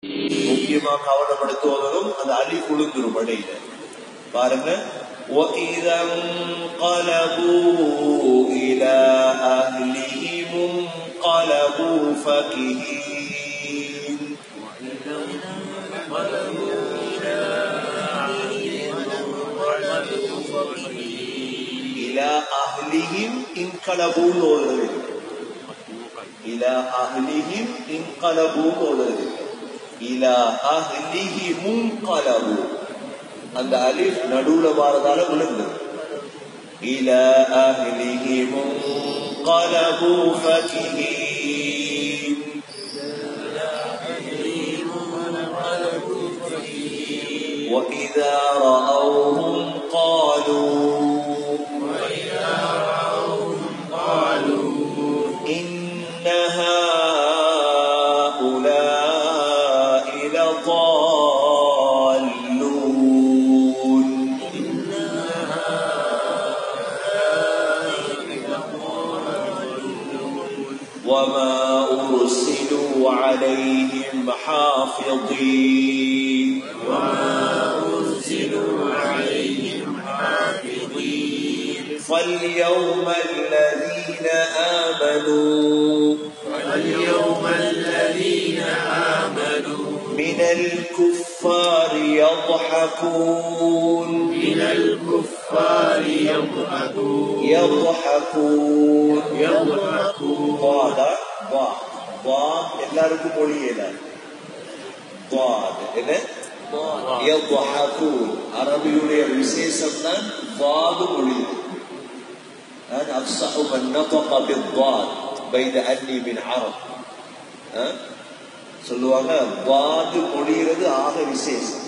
முக்கியமா கவனப்படுத்துவதும் அந்த அலிஃப் விழுந்துரும் இடையில. பாருங்க, وَإِذَا انقلبوا إِلَى أَهْلِهِمُ انقلبوا فَكِهِينَ. إِلَى أَهْلِهِمْ انقلبوا ஓதுறது. إِلَى أَهْلِهِمْ انقلبوا ஓதுறது. إِلَى أَهْلِهِمُ انقلبوا அந்த அலிஃப் நடுவுல வரதால விழுந்து. إِلَى أَهْلِهِمُ انقلبوا فَكِهِينَ. وَإِذَا رَأَوْهُمْ قَالُوا إِنَّ هَؤُلَاءِ لَضَالُّونَ. وَمَا أُرْسِلُوا عَلَيْهِمْ حَافِظِينَ. فاليوم الذين آمنوا من الكفار يضحكون. எல்லாருக்கும் மொழியல என்ன يضحكون. அரபியுடைய விசேஷம் தான் வாது மொழி. أنا أفصح من نطق بالضاد بين أني من عرب. சொல்லுவாங்க வாது மொழியிறது ஆக விசேஷம்.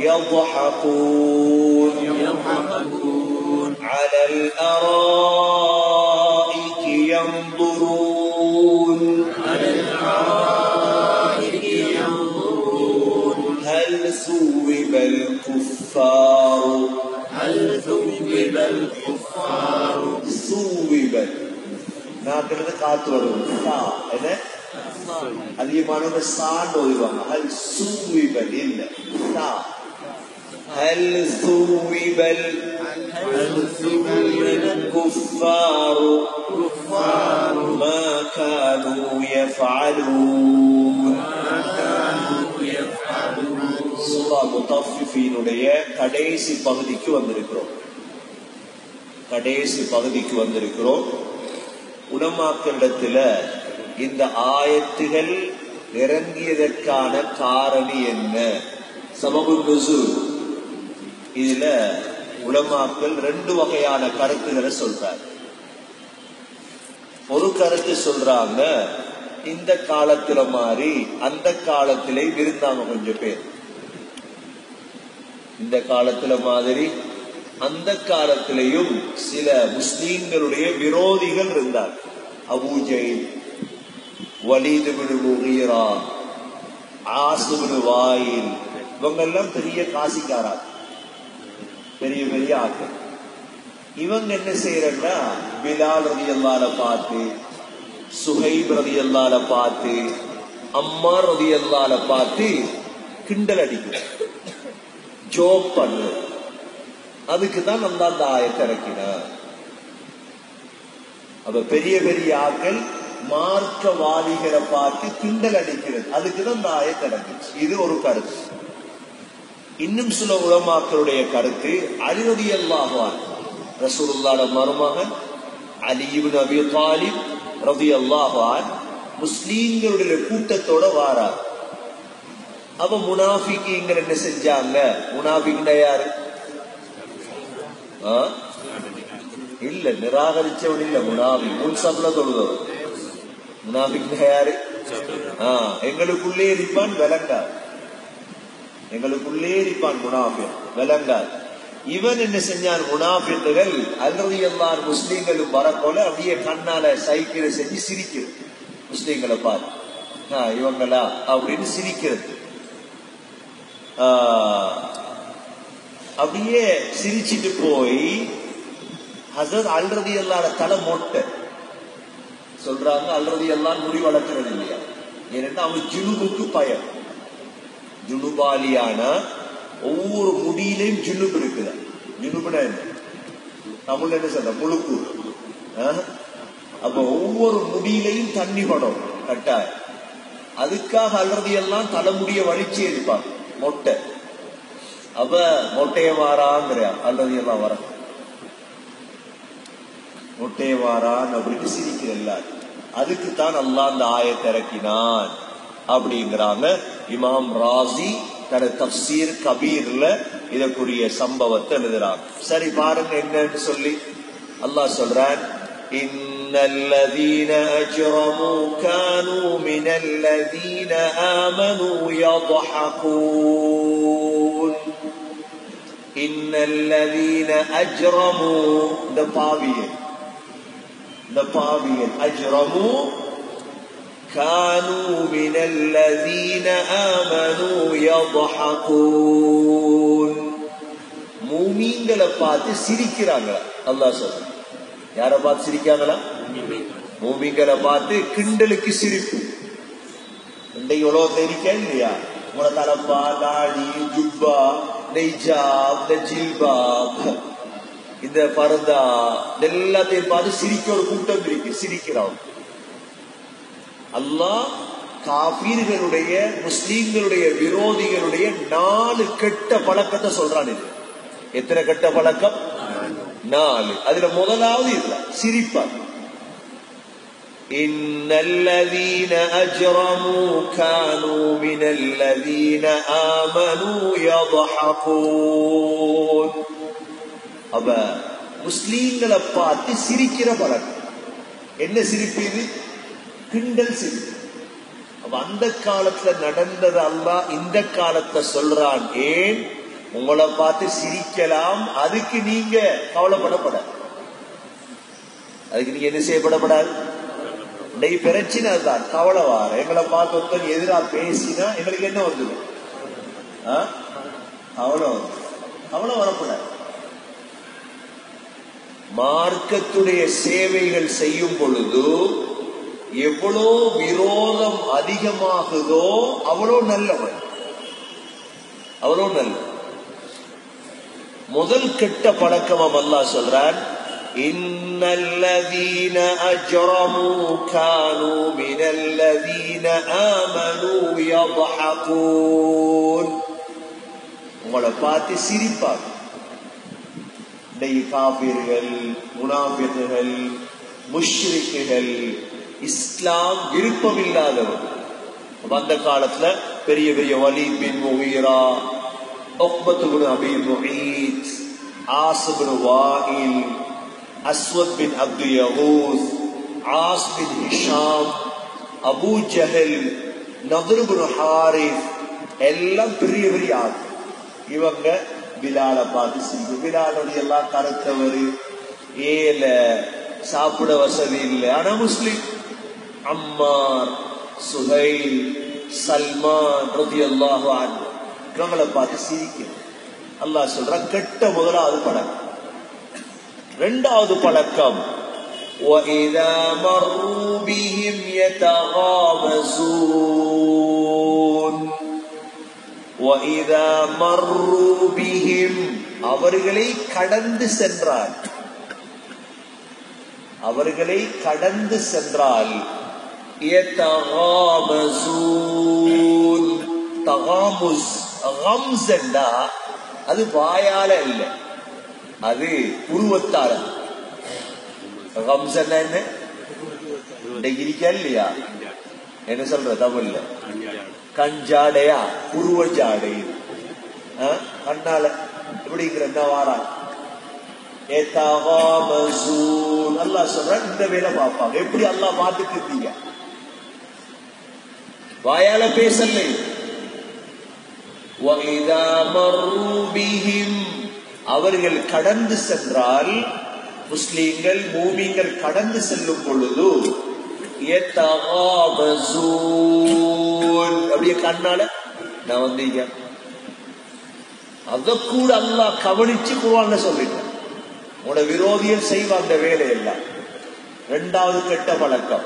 يضحكون على الأرائك ينظرون هل ثوب الكفار நாட்டிலிருந்து காத்து வரும். என்ன அதிகமான சாண்டு ஓதுவாங்க. ஹல் சூவிபல் இல்ல ஹல் சூவிபல் குஃபாரு மா கானூ யஃஅலூன். சூரா முத்தஃபிஃபீனுடைய கடைசி பகுதிக்கு வந்திருக்கிறோம். உலமாக்களிடத்துல இந்த ஆயத்துகள் இறங்கியதற்கான காரணி என்ன, சபபு நுசூல், இதுல உலமாக்கள் 2 வகையான கருத்துக்களை சொல்றாங்க. ஒரு கருத்து சொல்றாங்க, இந்த காலத்துல மாதிரி அந்த காலத்திலே இருந்தாங்க கொஞ்சம் பேர். இந்த காலத்துல மாதிரி அந்த காலத்திலேயும் சில முஸ்லீம்களுடைய விரோதிகள் இருந்தார். Abu Jahl, Walid ibn Mughira, As ibn Wail, இவங்க எல்லாம் பெரிய காசிக்காரா, பெரிய பெரிய ஆட்கள். இவங்க என்ன செய்யறா, பிலால் ரலியல்லாஹு பார்த்து, சுஹைப் ரலியல்லாஹு பார்த்து, அம்மார் ரலியல்லாஹு பார்த்து கிண்டல் அடிக்கிற, ஜோக் பண்ணு. அதுக்குதான் நம்ம அந்த ஆயத்தை இறக்கினார். அப்ப பெரிய பெரிய ஆட்கள் மார்க்கவாதிகளை பார்த்து கிண்டல் அடிக்கிறது, அதுக்குதான் இந்த ஆயத்தை இறங்குச்சு. இது ஒரு கருத்து. இன்னும் சில உலமாக்களுடைய கருத்து, அலி ரலியல்லாஹு அன்ஹு ரசூலுல்லாஹ்வுடைய மருமகன் அலி இப்னு அபீ தாலிப் ரலியல்லாஹு அன்ஹு முஸ்லிம்களுடைய கூட்டத்தோட வாரார். அப்ப முனாஃபிகீன்கள் என்ன செஞ்சாங்க? முனாஃபிக்னா யாரு? இல்ல, நிராகரிச்சவன் இல்ல. முனாஃபிக் முன்சப்ல தொழுதவர். முனாஃபிக்னா யாரு? எங்களுக்குள்ளே இருப்பான் விளங்கார், எங்களுக்குள்ளே இருப்பான் முனாஃபிக் விளங்கார். இவன் என்ன செஞ்சான்? முனாஃபிக்குகள் அல்ரலியல்லாஹு முஸ்லிம்களும் வரக்கோல அப்படியே கண்ணால சைக்கிளை செஞ்சு சிரிக்கிறது, முஸ்லிம்களை பார்த்து இவங்களா அப்படின்னு சிரிக்கிறது. அப்படியே சிரிச்சிட்டு போய் ஹஸரத் அலி ரலியல்லாஹு தலை மொட்டை சொல்றாங்க. அலி ரலியல்லாஹு முடி வளர்க்கிறது இல்லையா, ஏன்னா அவங்க ஜுனுபுக்கு பயம். ஜுனுபாலியான ஒவ்வொரு முடியிலையும் ஜுனுபு இருக்குதா. ஜுனுபுனா என்ன தமிழ்ல என்ன சொல்ற முழுக்கு. அப்ப ஒவ்வொரு முடியிலையும் தண்ணி படம் கட்டாயம். அதுக்காக அல்றது எல்லாம் தலைமுடிய வலிச்சு எடுப்பாங்க மொட்டை. அப்ப மொட்டைய வாராங்கிற அல்றது எல்லாம் வர மொட்டைய வாரான் அப்படின்னு சிரிக்கிற எல்லாரும். அதுக்குத்தான் அல்லாஹ் அந்த ஆயத்தை இறக்கினான் அப்படிங்கிறாங்க. இமாம் ராசி தன தப்சீர் கபீர்ல இதற்குரிய சம்பவத்தை எழுதுறாங்க. சரி பாருங்க என்னன்னு சொல்லி அல்லாஹ் சொல்றான், இன்னல்லதீன அஜ்ரமூ கானூ மினல்லதீன ஆமனூ யضحكون. இன்னல்லதீன அஜ்ரமூ இந்த பாவியன் அஜ்ரமூ كانوا من الذين آمنوا يضحكون. மூமீன்களை பார்த்து சிரிக்கிறாங்களா அல்லாஹ் சொல்றான். யாரை பார்த்து சிரிக்காங்களா? மூமீன்களை பார்த்து கிண்டலுக்கு சிரிப்பு. இன்றைக்கு உலகத்தை இருக்கா இல்லையா? உங்கள தலப்பா, தாடி, ஜுப்பா, நெய்ஜாப், இந்த ஜில்பாப், இந்த பர்தா எல்லாத்தையும் பார்த்து சிரிக்க ஒரு கூட்டம் இருக்கு, சிரிக்கிறாங்க. அல்லாஹ் காபீர்களுடைய முஸ்லீம்களுடைய விரோதிகளுடைய 4 கெட்ட பழக்கத்தை சொல்றான். இது எத்தனை கெட்ட பழக்கம்? 4. அதுல முதலாவது இல்ல சிரிப்பார். இன்னல்லதீன அஜ்ரமூ கானூ மினல்லதீன ஆமனூ யضحكون. அப்ப முஸ்லீம்களை பார்த்து சிரிக்கிற பழக்கம். என்ன சிரிப்பு இது? கிண்டல் சிரிப்பு. அப்ப அந்த காலத்துல நடந்தது அல்லாஹ் இந்த காலத்தை சொல்றான். ஏன்? உங்களை பார்த்து சிரிக்கலாம், அதுக்கு நீங்க கவலைப்படப்படாது. அதுக்கு நீங்க என்ன செய்யப்படப்படாது. பிரச்சனை அதுதான், கவலை வார. எங்களை பார்த்து ஒருத்தர் எதிராக பேசினா எங்களுக்கு என்ன வந்தது? கவலை வரப்படாது. மார்க்கத்துடைய சேவைகள் செய்யும் பொழுது எவ்வளோ விரோதம் அதிகமாகுதோ அவ்வளோ நல்லவன், அவ்வளோ நல்ல. முதல் கெட்ட பழக்கம் அல்லாஹ் சொல்றான், இன்னல்லதீன அஜ்ரமூ கானூ மினல்லதீன ஆமனூ யضحكون. உங்களை பார்த்து சிரிப்பாங்க. காஃபிர்கள், முனாஃபிக்குகள், முஷ்ரிக்குகள், இஸ்லாம் விருப்பமில்லாதவர். அந்த காலத்துல பெரிய பெரிய வலீத் பின் முகீரா, உக்பத் பின் அபீ முஈத், As bin Wail, Aswad bin Abd யகூஸ், As bin Hisham, Abu Jahl, Nadr bin Harith எல்லாம் பெரிய பெரிய ஆள். இவங்க பிலாலை பார்த்து சிரிப்பு. பிலாலுடைய எல்லாம் கருத்தவர், ஏல சாப்பிட வசதி இல்லை, ஆனா முஸ்லிம். அம்மார், சுஹைல், சல்மான் ரலியல்லாஹு அன்ஹு இவங்களை பார்த்து சிரிக்கிறது. அல்லாஹ் சொல்ற கெட்ட முதலாவது பழக்கம். இரண்டாவது பழக்கம், وَإِذَا مَرُّوا بِهِمْ يَتَغَامَزُونَ. وَإِذَا مَرُّوا بِهِمْ அவர்களை கடந்து சென்றால், அவர்களை கடந்து சென்றால் يَتَغَامَزُونَ. தகாமுஸ், கம்ஸ் என்றா அது வாயால இல்ல, அது புருவத்தால. கம்ஸ் என்ன இருக்கா இல்லையா? என்ன சொல்ற தமிழ்ல? கஞ்சாடையா, புருவ ஜாடை. கண்ணால இப்படிங்கிற என்ன வாரா? அல்லாஹ் சொல்ற இந்த வேலை பார்ப்பாங்க. எப்படி அல்லாஹ் பார்த்துட்டு இருந்தீங்க? வாயால பேசல. وَإِذَا مَرُّوا بِهِمْ அவர்கள் கடந்து சென்றால், முஸ்லிம்கள் மூமின்கள் கடந்து செல்லும் பொழுது يَتَغَامَزُونَ அப்படியே கண்ணால நான் வந்தீங்க. அத கூட அல்லாஹ் கவனிச்சு குர்ஆன்ல சொல்லிட்டான். உங்களோட விரோதிகள் செய்வாங்க அந்த வேலையெல்லாம். இரண்டாவது கெட்ட பழக்கம்.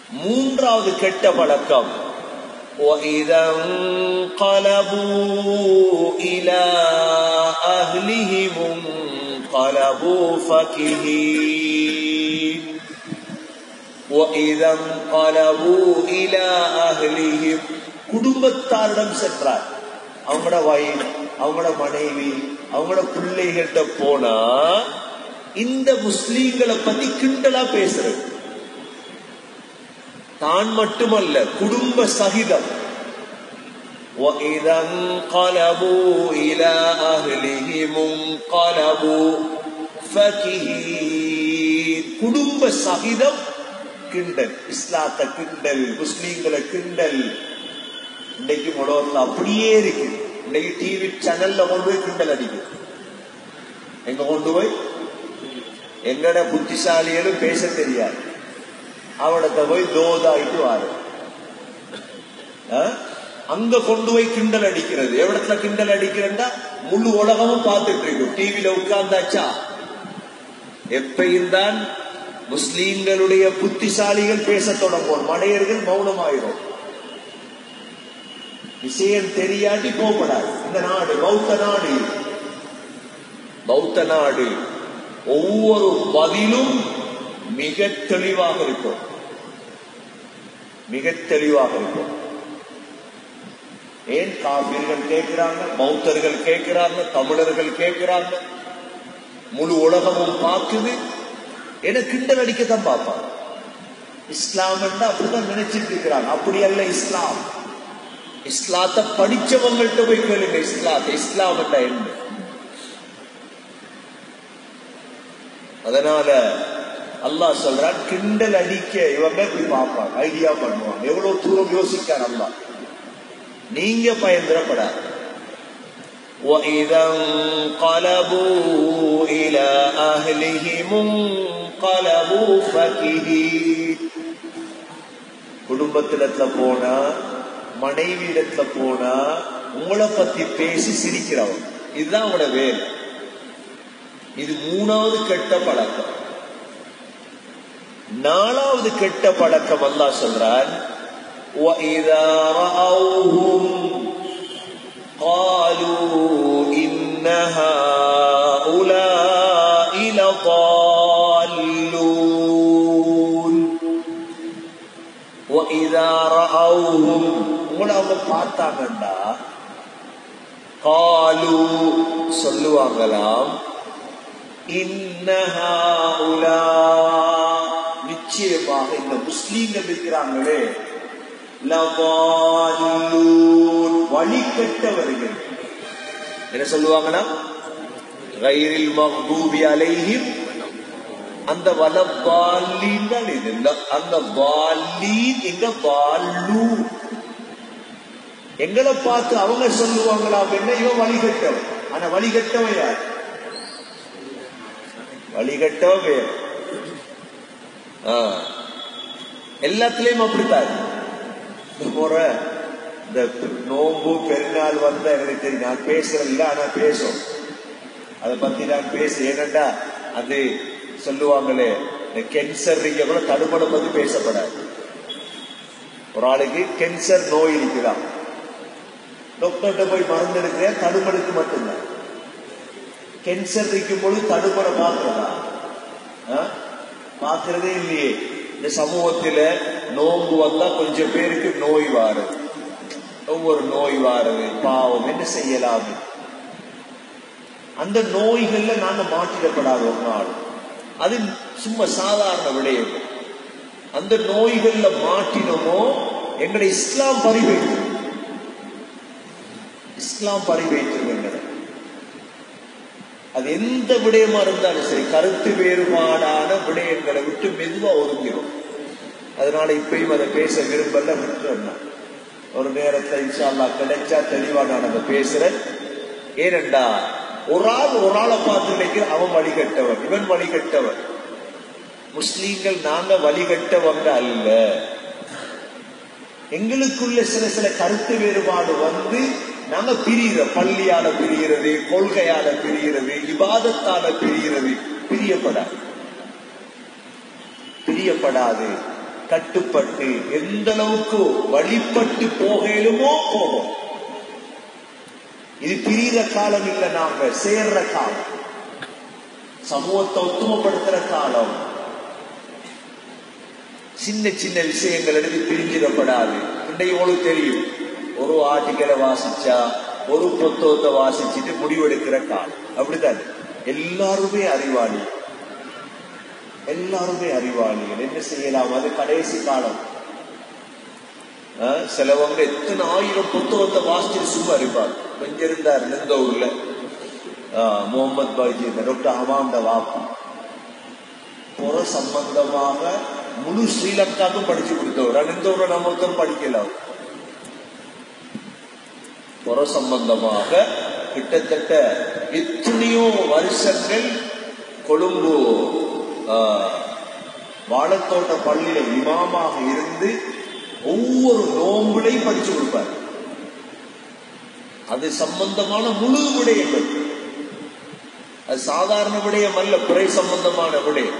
மூன்றாவது கெட்ட பழக்கம், وَإِذَا انقلبوا إِلَى أَهْلِهِمُ انقلبوا فَكِهِينَ. وَإِذَا انقلبوا إِلى أَهْلِهِمْ, குடும்பத்தாரிடம் சென்றார். அவங்களோட வைஃப், அவங்களோட மனைவி, அவங்களோட பிள்ளைகள்கிட்ட போனா இந்த முஸ்லீம்களை பத்தி கிண்டலா பேசுறது. தான் மட்டுமல்ல, குடும்ப சகிதம். وَإِذَا انقلبوا إِلَى أَهْلِهِمُ انقلبوا فَكِهِينَ. குடும்ப சகிதம் கிண்டல், இஸ்லாத்தை கிண்டல், முஸ்லீம்களை கிண்டல். இன்னைக்கு உலகத்துல அப்படியே இருக்கு. இன்னைக்கு டிவி சேனல்ல கொண்டு போய் கிண்டல் அடிக்கும். எங்க கொண்டு போய் எங்கட புத்திசாலிகளும் பேச தெரியாது, அவனத்தை போய் தோதாயிட்டு வாரு. அங்க கொண்டு போய் கிண்டல் அடிக்கிறது. எவ்வளத்துல கிண்டல் அடிக்கிறா முழு உலகமும் பார்த்துட்டு இருக்கும். டிவியில உட்கார்ந்தாச்சா எப்பயும் தான் முஸ்லீம்களுடைய புத்திசாலிகள் பேச தொடங்குவோம், மடையர்கள் மௌனமாயிரும். விஷயம் தெரியாட்டி போகப்படாது. இந்த நாடு பௌத்த நாடு, பௌத்த நாடு. ஒவ்வொரு பதிலும் மிக தெளிவாக இருக்கும், மிக தெளிவாக இருக்கும். ஏன் காபிர்கள் கேட்கிறாங்க, பௌத்தர்கள் கேட்கிறாங்க, தமிழர்கள் கேட்கிறாங்க, முழு உலகமும் பார்க்குது. என கிண்டல் அடிக்கத்தான் பார்ப்பாங்க. இஸ்லாம் அப்படிதான் நினைச்சிட்டு இருக்கிறாங்க. அப்படி அல்ல இஸ்லாம். இஸ்லாத்தை படிச்சவங்கள்ட்ட போய் கேளுங்க இஸ்லாத்தை. இஸ்லாம் என்ன? அதனால அல்லாஹ் சொல்றான், கிண்டல் அடிக்க இவங்க போய் பார்ப்பாங்க, ஐடியா பண்ணுவாங்க. எவ்வளவு தூரம் யோசிக்கார் அல்லாஹ். நீங்க பயந்துடப்படாது. وَإِذَا انقلبوا إِلَى أَهْلِهِمُ انقلبوا فَكِهِينَ. குடும்பத்திடத்துல போனா, மனைவி இடத்துல போனா உங்களை பத்தி பேசி சிரிக்கிறவங்க. இதுதான் அவங்களோட வேலை. இது மூணாவது கெட்ட பழக்கம். நாலாவது கெட்ட பழக்கம் அல்லாஹ் சொல்றான், وَإِذَا رَأَوْهُمْ قَالُوا إِنَّ هَؤُلَاءِ لَضَالُّونَ. وَإِذَا رَأَوْهُمْ, உங்களை அவங்க பார்த்தாங்கண்டா, قَالُوا சொல்லுவாங்களாம், إِنَّ هَؤُلَاء, நிச்சயமாக இந்த முஸ்லீம்கள் இருக்கிறாங்களே, லதால்லூன், வழிகெட்டவர்கள். என்ன சொல்லுவாங்கன்னா, கைரில் மக்தூபி அலைஹிம், அந்த வலதால்லீன் தான் இது. அந்த தால்லீன் எங்க தால்லூ, எங்களை பார்த்து அவங்க சொல்லுவாங்களா என்ன, இவன் வழிகட்டவன். ஆனா வழிகட்டவன் யார்? வழிகட்டவன் வேறு. எல்லாத்திலையும் அப்படித்தான். போற இந்த நோம்பு பெருநாள் வந்தா எங்களுக்கு தெரியும். நான் பேசுறது இல்லை, ஆனா பேசும். அதை பத்தி நான் பேச, ஏனண்டா அது சொல்லுவாங்களே, இந்த கேன்சர் கூட தடுப்படை பத்தி பேசப்படாது. ஒரு ஆளுக்கு கேன்சர் நோய் இருக்குதான், டாக்டர்கிட்ட போய் மருந்து எடுக்கிறேன், தடுப்படுக்கு மட்டும்தான். கேன்சர் இருக்கும் பொழுது தடுப்படை பார்க்கிறதா? பார்க்கிறதே இல்லையே. இந்த சமூகத்துல நோம்பு வந்தா கொஞ்சம் பேருக்கு நோய் வாருது, ஒவ்வொரு நோய் வாருது. பாவம், என்ன செய்யலாம்? அந்த நோய்கள்ல நாங்க மாற்றிடப்படாத ஒரு நாள். அது சும்மா சாதாரண விடயம். அந்த நோய்கள்ல மாற்றினமோ எங்களை இஸ்லாம் பரிவைத்து, இஸ்லாம் பரிவைத்து எங்களை. அது எந்த விடயமா இருந்தாலும் சரி, கருத்து வேறுபாடான விடயங்களை விட்டு மெதுவா ஒதுங்கிறோம். அதனால இப்பயும் அதை பேச விரும்பல, விட்டுறேன். ஒரு நேரத்தை இன்ஷா அல்லாஹ் கிடைச்சா தெளிவா நான் அதை பேசுறேன். ஏனென்றா ஒரு ஆளை பார்த்து நினைக்கிற அவன் வழிகட்டவன், இவன் வழிகட்டவன். முஸ்லீம்கள் நாங்க வழிகட்டவங்க அல்ல. எங்களுக்குள்ள சில கருத்து வேறுபாடு வந்து நாங்க பிரிகிற, பள்ளியால பிரிகிறது, கொள்கையால பிரிகிறது, இபாதத்தால பிரிகிறது. பிரியப்படாது. கட்டுப்பட்டு எந்த அளவுக்கு வழிபட்டு போகலுமோ போகும். இது பிரிகிற காலம் இல்ல, நாங்க சேர்ற காலம், சமூகத்தை ஒத்துமைப்படுத்துற காலம். சின்ன சின்ன விஷயங்கள் எடுத்து பிரிஞ்சிடப்படாது. இன்றைக்கு உங்களுக்கு தெரியும், ஒரு ஆர்டிக்கலை வாசிச்சா ஒரு புத்தகத்தை வாசிச்சுட்டு முடிவெடுக்கிற காலம். அப்படித்தான். எல்லாருமே அறிவாளி, எல்லாருமே அறிவாளிகள். என்ன செய்யலாம்? அது கடைசி காலம். சிலவங்க எத்தனை 1000 புத்தகத்தை வாசிச்சு சும்மா இருப்பார். கொஞ்சம் இருந்தார் நெந்தூர்ல முகமது பாஜி, டாக்டர் ஹமாண்ட வாப்பா, புற சம்பந்தமாக முழு ஸ்ரீலங்காவுக்கும் படிச்சு கொடுத்தவர். நெந்தூர்ல நம்ம ஒருத்தர் படிக்கலாம். புற சம்பந்தமாக கிட்டத்தட்ட எத்தனையோ வருஷங்கள் கொழும்பு வாழத்தோட்ட பள்ளியில இமாமாக இருந்து ஒவ்வொரு நோம்புலையும் படிச்சு கொடுப்பார். அது சம்பந்தமான முழு விடயங்கள். அது சாதாரண விடயம் அல்ல, பிறை சம்பந்தமான விடயம்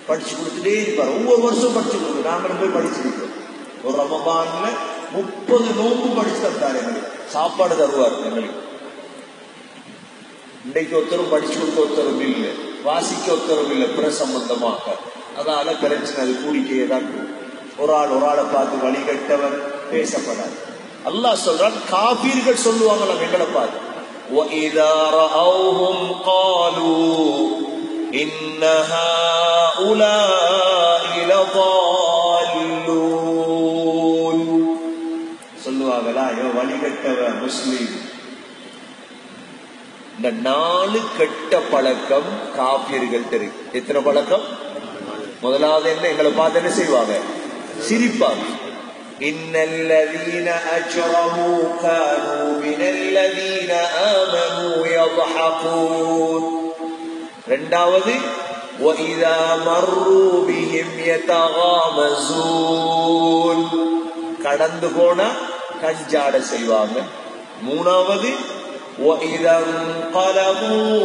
படிச்சு கொடுத்துட்டே இருப்பார். ஒவ்வொரு வருஷம் படிச்சு கொடுத்து நாங்களும் போய் படிச்சிருக்கோம். ஒரு ரமபான்ல 30 நோம்பு படிச்சு தந்தார். எங்களுக்கு சாப்பாடு தருவார். எங்களுக்கு இன்றைக்கு ஒருத்தரும் படிச்சு கொடுக்க ஒருத்தரும் இல்லை, வாசிக்க ஒருத்தரும் இல்லை பிற சம்பந்தமாக. அதால பிரச்சனை அது கூடிக்கையே தான். ஒரு ஆளை பார்த்து வழிகட்டவன் பேசப்படாது. அல்லாஹ் சொல்றான், காபீர்கள் சொல்லுவாங்களாம் எங்களை பார்த்து, وَإِذَا رَأَوْهُمْ قَالُوا إِنَّ هَؤُلَاءِ لَضَالُّونَ. சொல்லுவாங்களா, இவன் வழிகட்டவன் முஸ்லீம். இந்த 4 கெட்ட பழக்கம் காபியர்கள் தெரியும். எத்தனை பழக்கம்? முதலாவது என்ன? எங்களை பார்த்து என்ன செய்வாங்க? சிரிப்பாங்க. இன்னல்லதீன அஜ்ரமூ கானூ மினல்லதீன ஆமனூ யضحكون. இரண்டாவது, وَإِذَا مَرُّوا بِهِمْ يَتَغَامَزُونَ. கடந்து போனா கஞ்சாட செய்வாங்க. மூணாவது, وَإِذَا انقلبوا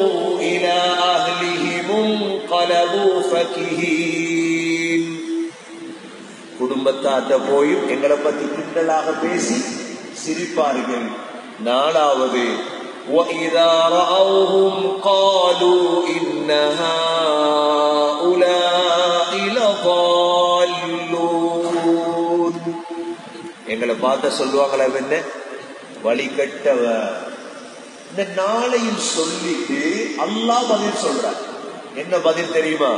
إِلَى أَهْلِهِمُ انقلبوا فَكِهِينَ. குடும்பத்தாட்ட போயும் எங்களை பத்தி கிண்டலாக பேசி சிரிப்பார்கள். நாலாவது, وَإِذَا رَأَوْهُمْ قَالُوا إِنَّ هَؤُلَاءِ لَضَالُّونَ. எங்களை பார்த்த சொல்லுவாங்களா, என்ன வழிகட்டவ. இந்த நாளையும் சொல்லிட்டு அல்லாஹ் பதில் சொல்றார். என்ன பதில் தெரியுமா?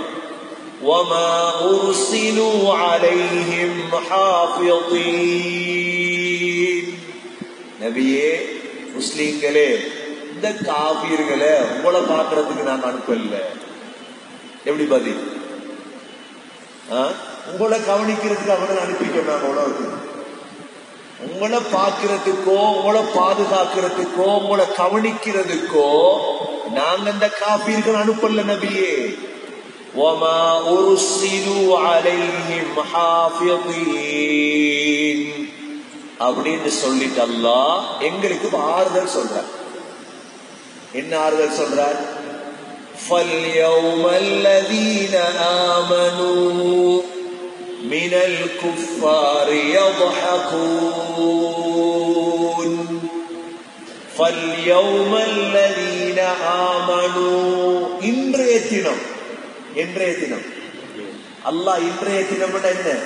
وَمَا أُرْسِلُوا عَلَيْهِمْ حَافِظِينَ. நபியே, முஸ்லிம்களே, இந்த காபீர்களை உங்களை பார்க்கறதுக்கு நாங்க அனுப்பல. எப்படி பதில்? உங்களை கவனிக்கிறதுக்கு அவனை அனுப்பிட்டோம் நாங்க உலகத்துக்கு. உங்களை பார்க்கிறதுக்கோ, உங்களை பாதுகாக்கிறதுக்கோ, உங்களை கவனிக்கிறதுக்கோ நாங்க இந்த காபீர்கள் அனுப்பல நபியே. وَمَا أُرْسِلُوا عَلَيْهِمْ حَافِظِينَ அப்படின்னு சொல்லிட்டு அல்லாஹ் எங்களுக்கு ஆறுதல் சொல்றார். என்ன ஆறுதல் சொல்றார்? فَالْيَوْمَ الَّذِينَ آمَنُوا مِنَ الْكُفَّارِ يَضْحَكُونَ. فَالْيَوْمَ الَّذِينَ آمَنُوا. இன்றைய தினம், இன்றைய தினம். அல்லாஹ் இன்றைய தினம்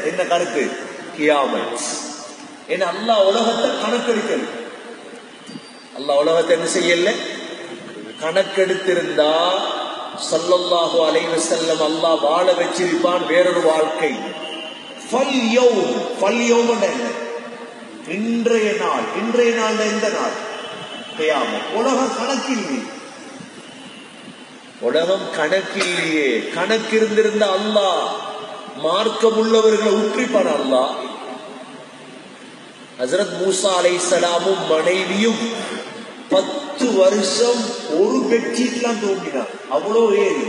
என்ன கருத்து? கியாமத். ஏன்னா அல்லாஹ் உலகத்தை கணக்கெடுக்கல. அல்லாஹ் உலகத்தை என்ன செய்யல? கணக்கெடுத்திருந்தா ஸல்லல்லாஹு அலைஹி வஸல்லம் அல்லாஹ் வாழ வச்சிருப்பான் வேறொரு வாழ்க்கை. என்ன? இன்றைய நாள். இன்றைய நாள் எந்த நாள்? கியாமத். உலகம் கணக்கில்லை. உலகம் கணக்கில்லையே. கணக்கு இருந்திருந்த அல்லாஹ் மார்க்கம் உள்ளவர்களை உற்றிப்பான். அல்லாஹ் ஹஜ்ரத் மூசா அலைஹிஸ்ஸலாமும் மனைவியும் 10 வருஷம் ஒரு பெட்ஷீட்லாம் தூங்கினார். அவ்வளோ ஏழு.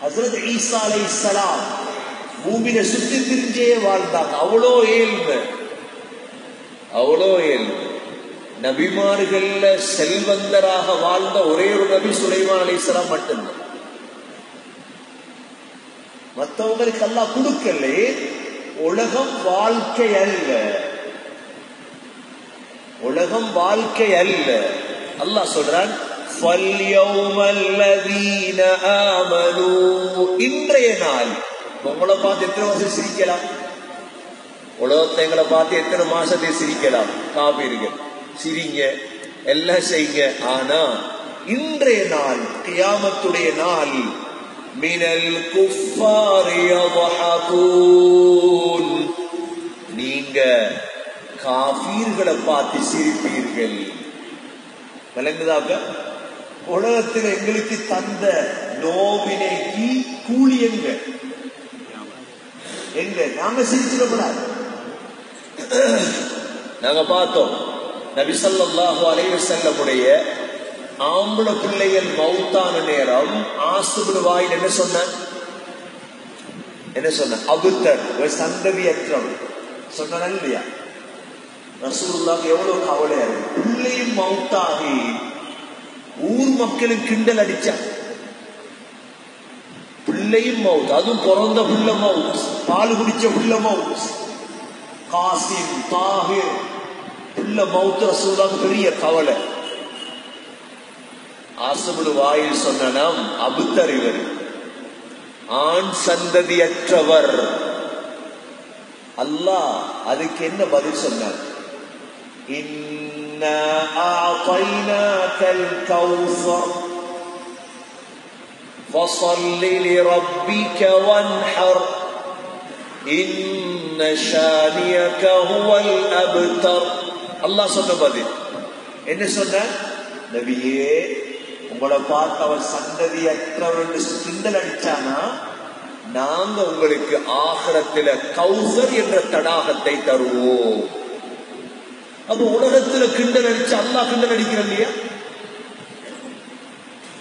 ஹஜ்ரத் ஈசா அலைஹிஸ்ஸலாம் பூமியில சுத்தி திரிஞ்சே வாழ்ந்தாங்க. அவ்வளோ ஏழ்மை, அவ்வளோ ஏழ்மை. நபிமார்கள்ல செல்வந்தராக வாழ்ந்த ஒரே ஒரு நபி சுலைமான் அலைஹிஸ்ஸலாம் மட்டும்தான். மற்றவங்களுக்கு அல்லாஹ் கொடுக்கலே. உலகம் வாழ்க்கை அல்ல, உலகம் வாழ்க்கை அல்ல. அல்லாஹ் சொல்றான் இன்றைய நாள். உங்களை பார்த்து எத்தனை வருஷம் சிரிக்கலாம், உலகத்தை எங்களை பார்த்து எத்தனை மாசத்தை சிரிக்கலாம். காபீர்கள் சிரிங்க, எல்லாம் செய்யுங்க. ஆனா இன்றைய நாள் கியாமத்துடைய நாள். மினல் குஃபாரி யضحكون, நீங்க காபீர்களை பார்த்து சிரிப்பீர்கள். விளங்குதாக்க? உலகத்தில் எங்களுக்கு தந்த நோவினைக்கு கூலி எங்க? நாங்க சிரிச்சிடக்கூடாது. நாங்க பார்த்தோம் நபி ஸல்லல்லாஹு அலைஹி வஸல்லமுடைய ஆம்பளை பிள்ளைகள் மௌத்தான நேரம் ஆசுபுடு வாயில் என்ன சொன்ன அபுத்தர் சந்ததியற்றவன் சொன்ன இல்லையா? ரசூலுல்லாஹ் எவ்வளவு கவலையா இருக்கு. பிள்ளையும் மௌத்தாகி ஊர் மக்களும் கிண்டல் அடிச்சா. பிள்ளையும் மவுத், அதுவும் பிறந்த புள்ள மவுத், பால் குடிச்ச புள்ள மவுத், காசிம் தாஹிர் புள்ள மவுத். ரசூலுல்லாஹ் பெரிய கவலை. ஆசுபுடு வாயில் சொன்ன அபுத்தர் இவர் ஆண் சந்ததியற்றவர். அல்லாஹ் அதுக்கு என்ன பதில் சொன்னார்? இன்னா அஅதைனாகல் கௌஸர் ஃபஸல்லி லிரப்பிக வன்ஹர் இன்ன ஷானியக ஹுவல் அப்தர். அல்லாஹ் சொன்ன பதில் என்ன சொன்ன? நபியே, உங்களை பார்த்து அவர் சந்ததியற்றவர் கிண்டல் அடிச்சானா, நாங்க உங்களுக்கு ஆகிரத்தில கௌசர் என்ற தடாகத்தை தருவோம். அது உலகத்துல கிண்டல் அடிச்சு அல்லாஹ் கிண்டல் அடிக்கிற இல்லையா?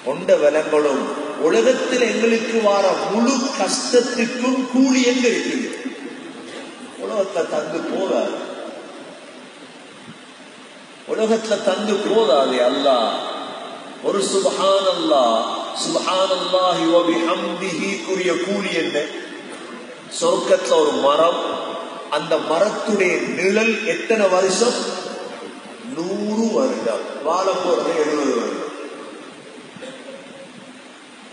கொண்ட விலங்களும் உலகத்தில் எங்களுக்கு வார முழு கஷ்டத்துக்கும் கூலி எங்க இருக்குது? உலகத்தை தந்து போதாது, உலகத்துல தந்து போதாது. அல்லாஹ் ஒரு சுப்ஹானல்லாஹ் சுப்ஹானல்லாஹி வ பிஹம்திஹி கூறிய கூலி என்ன? சொர்க்கத்துல ஒரு மரம், அந்த மரத்துடைய நிழல் எத்தனை வருஷம்? 100 வருடம். வாழ போறது 70 வருடம்.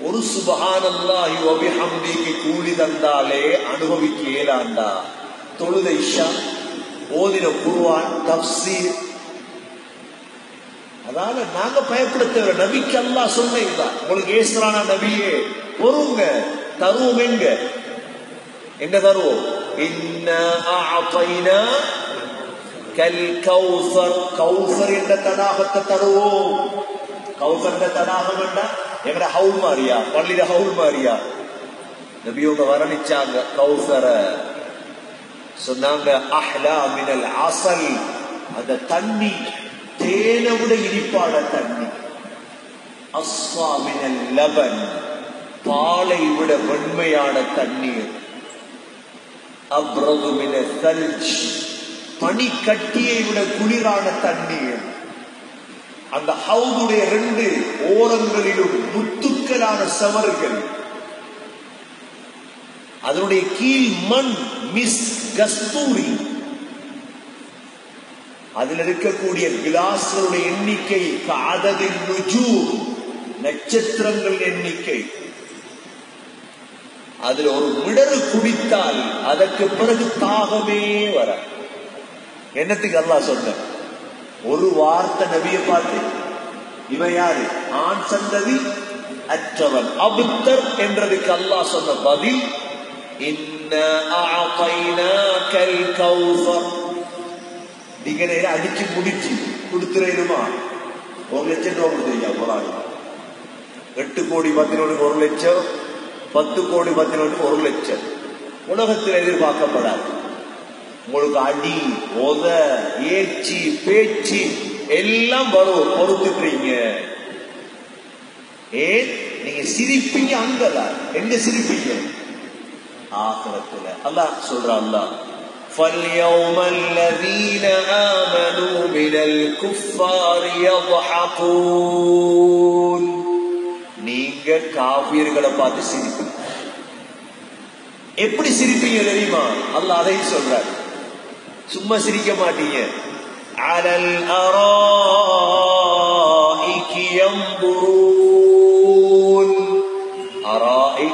ஒரு சுப்ஹானல்லாஹி வ பிஹம்திஹி கூலி தந்தாலே அனுபவிக்க இயலாண்டா. தொழுத இஷா, ஓதின குர்ஆன், தஃப்சீர். அதால நாங்க பயப்படுத்த நபிக்கு அல்லாஹ் சொன்னீங்களா? உங்களுக்கு ஏசுறானா நபியே, பொறுங்க, தருவோம். எங்க தருவோம்? இன்னா அஅதைனா கல் கௌஸர், கௌஸர் என்ற தடாகத்தை தருவோம். கௌஸர் என்ற தடாகம் என்ன? எங்கட ஹவுல் மாரியா, பள்ளியில ஹவுல் மாரியா. நபியோங்க வர்ணிச்சாங்க கௌஸர. சொன்னாங்க அஹ்லா மினல் அஸல், அந்த தண்ணி தேனை விட இனிப்பான தண்ணி. அஸ்வா மினல் லபன், பாலை விட வெண்மையான தண்ணீர். அப்ரது மினல் சல்ஜ், பனிக்கட்டியை விட குளிரான தண்ணீர். அந்த ஹவுதுடைய 2 ஓரங்களிலும் முத்துக்களான சவர்கள். அதனுடைய கீழ் மண் மிஸ் கஸ்தூரி. அதில் இருக்கக்கூடிய கிளாஸ்களுடைய எண்ணிக்கை காததின் நுஜூம், நட்சத்திரங்கள் எண்ணிக்கை. அதில் ஒரு மிடரு குடித்தால் அதற்கு பிறகு தாகமே வர. என்னத்துக்கு அல்லாஹ் சொன்ன? ஒரு வார்த்தை நபியை பார்த்து, இவன் யாரு? ஆண் சந்ததி அற்றவன், அபுத்தர் என்றதுக்கு அல்லாஹ் சொன்ன பதில் இன்னா அஅதைனாகல் கௌஸர். நீங்க நேரம் அடிச்சு முடிச்சு கொடுத்துருமா? 1 லட்சம் ரூபாய் கொடுத்துருக்கீங்க. போறாங்க 8 கோடி 10 1 லட்சம், 10 கோடி 10 1 லட்சம். உலகத்தில் எதிர்பார்க்கப்படாது. உங்களுக்கு அடி, உத, ஏச்சி, பேச்சு எல்லாம் வரும். பொறுத்துக்கிறீங்க. ஏன் நீங்க சிரிப்பீங்க? அங்கதான். எங்க சிரிப்பீங்க? ஆகிரத்துல. அல்லாஹ் சொல்றான், அல்லாஹ் فَالْيَوْمَ الَّذِينَ آمَنُوا مِنَ الْكُفَّارِ يَضْحَكُونَ. நீங்க காபிர்களை பார்த்து சிரிப்பீங்க. எப்படி சிரிப்பீங்க தெரியுமா? அல்லாஹ் அதையும் சொல்றார். சும்மா சிரிக்க மாட்டீங்க. அலல் அராஇகி யன்துரூன். அராஇ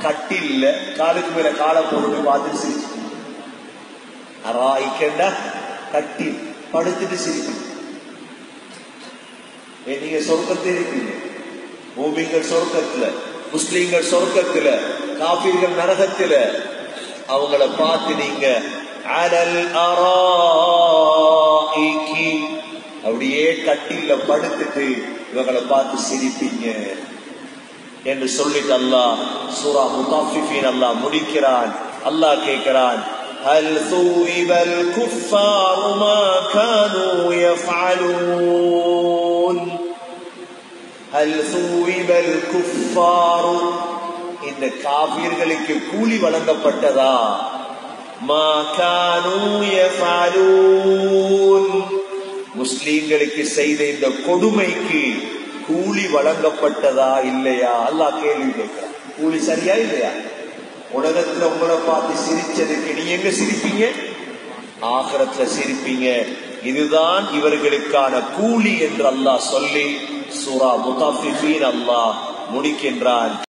கட்டில்ல காலுக்கு மேல காலை போட்டு பார்த்து சிரிச்சு. அராஇக்கண்டா கட்டில் படுத்துட்டு சிரிப்பீங்க. நீங்க சொர்க்கத்தில் இருப்பீங்க. மூமின்கள் சொர்க்கத்துல, முஸ்லிம்கள் சொர்க்கத்துல, காபீர்கள் நரகத்துல. அவங்கள பார்த்து நீங்க அலல் அராஇகி அப்படியே கட்டில படுத்துட்டு இவங்களை பார்த்து சிரிப்பீங்க என்று சொல்லிட்டு அல்லாஹ் சூரா முத்தாஃபிஃபீன் அல்லாஹ் முடிக்கிறான். அல்லாஹ் கேட்கிறான், ஹல் ஸூஇபல் குஃபாரு மா கானூ யஃஅலூன். ஹல் ஸூஇபல் குஃபாரு, இந்த காஃபிர்களுக்கு கூலி வழங்கப்பட்டதா? மா கானூ யஃஅலூன், முஸ்லிம்களுக்கு செய்த இந்த கொடுமைக்கு கூலி வழங்கப்பட்டதா இல்லையா? அல்லாஹ் கேள்வி கேட்கிறான். கூலி சரியா இல்லையா? உலகத்துல உங்களை பார்த்து சிரிச்சதுக்கு நீ எங்க சிரிப்பீங்க? ஆகிரத்துல சிரிப்பீங்க. இதுதான் இவர்களுக்கான கூலி என்று அல்லாஹ் சொல்லி சூரா முத்தாஃபிஃபீன் அல்லாஹ் முடிக்கின்றான்.